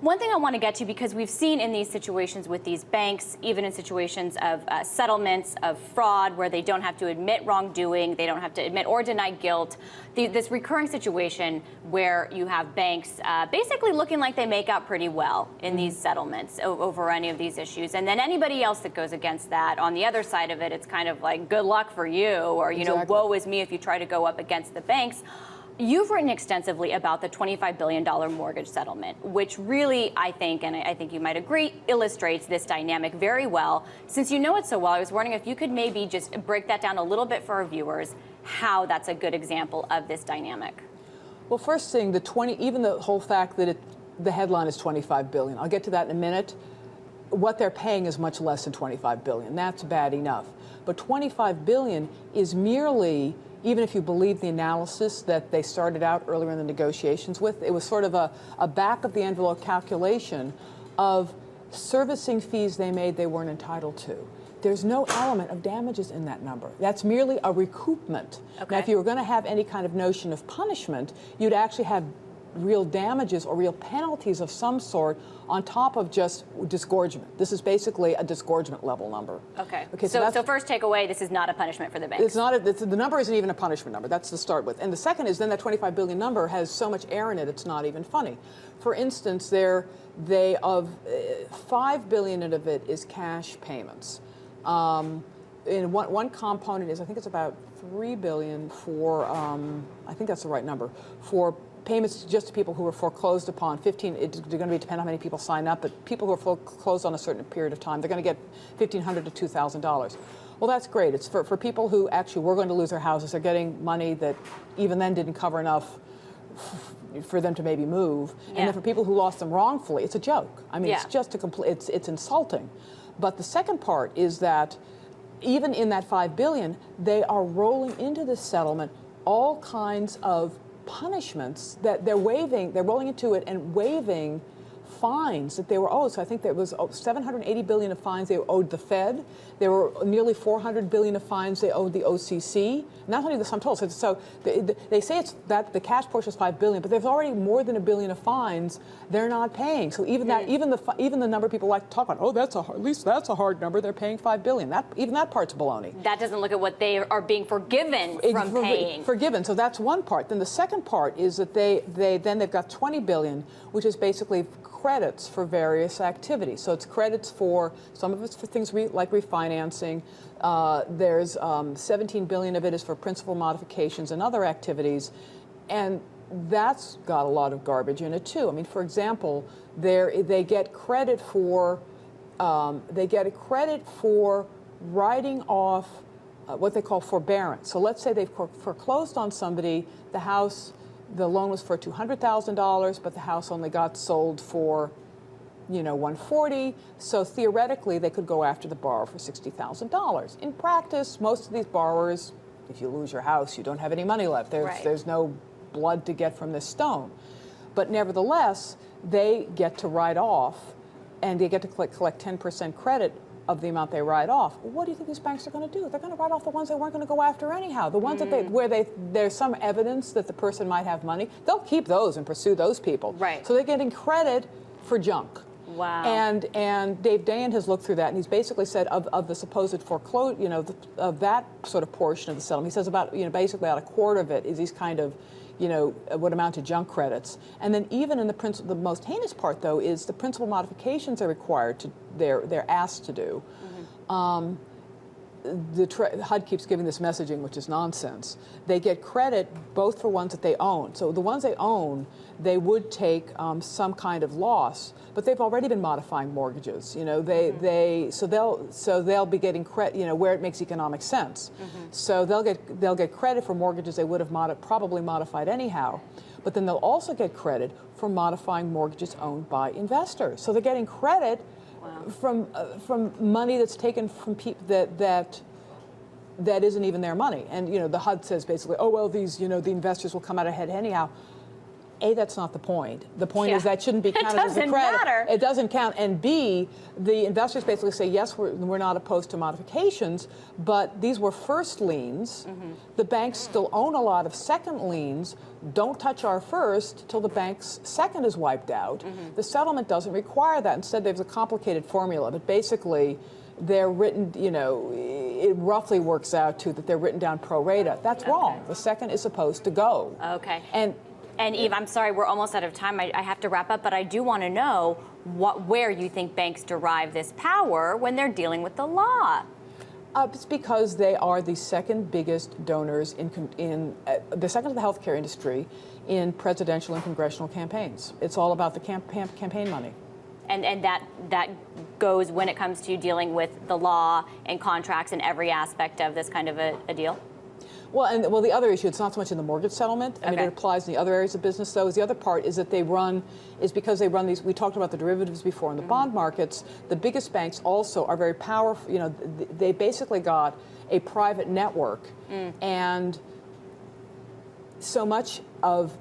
One thing I want to get to, because we've seen in these situations with these banks, even in situations of settlements, of fraud, where they don't have to admit wrongdoing, they don't have to admit or deny guilt, this recurring situation where you have banks basically looking like they make out pretty well in these settlements over any of these issues. And then anybody else that goes against that, on the other side of it, it's kind of like, good luck for you, or, you know, woe is me if you try to go up against the banks. You've written extensively about the $25 billion mortgage settlement, which really, I think, and I think you might agree, illustrates this dynamic very well. Since you know it so well, I was wondering if you could maybe just break that down a little bit for our viewers, how that's a good example of this dynamic. Well, first thing, even the whole fact that the headline is $25 billion. I'll get to that in a minute. What they're paying is much less than $25 billion. That's bad enough. But $25 billion is merely, even if you believe the analysis that they started out earlier in the negotiations with, it was sort of a back-of-the-envelope calculation of servicing fees they made they weren't entitled to. There's no element of damages in that number. That's merely a recoupment. Okay. Now, if you were going to have any kind of notion of punishment, you'd actually have real damages or real penalties of some sort on top of just disgorgement. This is basically a disgorgement level number. Okay. So first takeaway, this is not a punishment for the banks. It's not. The number isn't even a punishment number. That's to start with. And the second is then that $25 billion number has so much air in it, it's not even funny. For instance, $5 billion of it is cash payments. In one component is, I think it's about $3 billion for, I think that's the right number, for payments just to people who were foreclosed upon. They're going to depend on how many people sign up, but people who are foreclosed on a certain period of time, they're going to get $1,500 to $2,000. Well, that's great. It's for people who actually were going to lose their houses. They're getting money that even then didn't cover enough for them to maybe move. Yeah. And then for people who lost them wrongfully, it's a joke. I mean, it's just it's insulting. But the second part is that even in that $5 billion, they are rolling into this settlement all kinds of punishments that they're rolling into it and waiving fines that they were owed. So I think there was $780 billion of fines they owed the Fed. There were nearly $400 billion of fines they owed the OCC. Not only the sum total. So they say it's that the cash portion is $5 billion, but there's already more than $1 billion of fines they're not paying. So even that, even the number people like to talk about, oh, at least that's a hard number. They're paying $5 billion. Even that part's baloney. That doesn't look at what they are being forgiven from paying. Forgiven. So that's one part. Then the second part is that they've got $20 billion, which is basically credits for various activities. So it's credits for, some of it's for things like refinancing. There's $17 billion of it is for principal modifications and other activities. And that's got a lot of garbage in it too. I mean, for example, they get credit for writing off what they call forbearance. So let's say they've foreclosed on somebody, the loan was for $200,000, but the house only got sold for, $140,000. So theoretically, they could go after the borrower for $60,000. In practice, most of these borrowers, if you lose your house, you don't have any money left. There's no blood to get from this stone. But nevertheless, they get to write off, and they get to collect 10% credit of the amount they write off. What do you think these banks are going to do? They're going to write off the ones they weren't going to go after anyhow. The ones that there's some evidence that the person might have money, they'll keep those and pursue those people. Right. So they're getting credit for junk. Wow. And Dave Dayen has looked through that, and he's basically said of the supposed foreclosure, of that sort of portion of the settlement, he says about, basically about a quarter of it is these kind of, would amount to junk credits. And then even in the most heinous part, though, is the principal modifications are required to, they're asked to do. Mm-hmm. HUD keeps giving this messaging, which is nonsense. They get credit both for ones that they own. So the ones they own, they would take some kind of loss, but they've already been modifying mortgages. So they'll be getting credit, where it makes economic sense. Mm-hmm. So they'll get credit for mortgages they would have probably modified anyhow. But then they'll also get credit for modifying mortgages owned by investors. So they're getting credit. Wow. From money that's taken from people that isn't even their money. And the HUD says basically, oh well, these the investors will come out ahead anyhow. A, that's not the point. The point is that shouldn't be counted as a doesn't credit. matter. It doesn't count. And B, the investors basically say, yes, we're not opposed to modifications, but these were first liens. The banks still own a lot of second liens. Don't touch our first till the bank's second is wiped out. The settlement doesn't require that. Instead, there's a complicated formula, but basically, they're written, it roughly works out to that they're written down pro rata. That's wrong. The second is supposed to go. Okay. And Eve, I'm sorry, we're almost out of time. I have to wrap up, but I do want to know where you think banks derive this power when they're dealing with the law. It's because they are the second biggest donors the second to the healthcare industry in presidential and congressional campaigns. It's all about the campaign money. And that goes when it comes to dealing with the law and contracts and every aspect of this kind of a deal? Well, the other issue, it's not so much in the mortgage settlement. I mean, it applies in the other areas of business, though. Is the other part is that because they run these, we talked about the derivatives before in the bond markets, the biggest banks also are very powerful. They basically got a private network. And so much of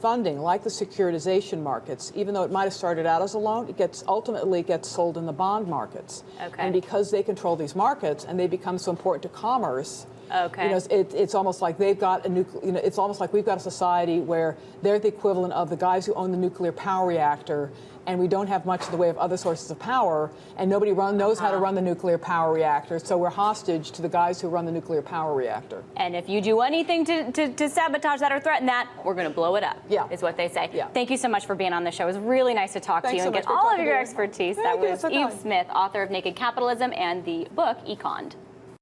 funding, like the securitization markets, even though it might have started out as a loan, it ultimately gets sold in the bond markets. And because they control these markets and they become so important to commerce, it's almost like they've got it's almost like we've got a society where they're the equivalent of the guys who own the nuclear power reactor, and we don't have much in the way of other sources of power, and nobody knows how to run the nuclear power reactor, so we're hostage to the guys who run the nuclear power reactor. And if you do anything to sabotage that or threaten that, we're going to blow it up, is what they say. Thank you so much for being on the show. It was really nice to talk to you and get all of your expertise. That was Eve Smith, author of Naked Capitalism and the book Econned.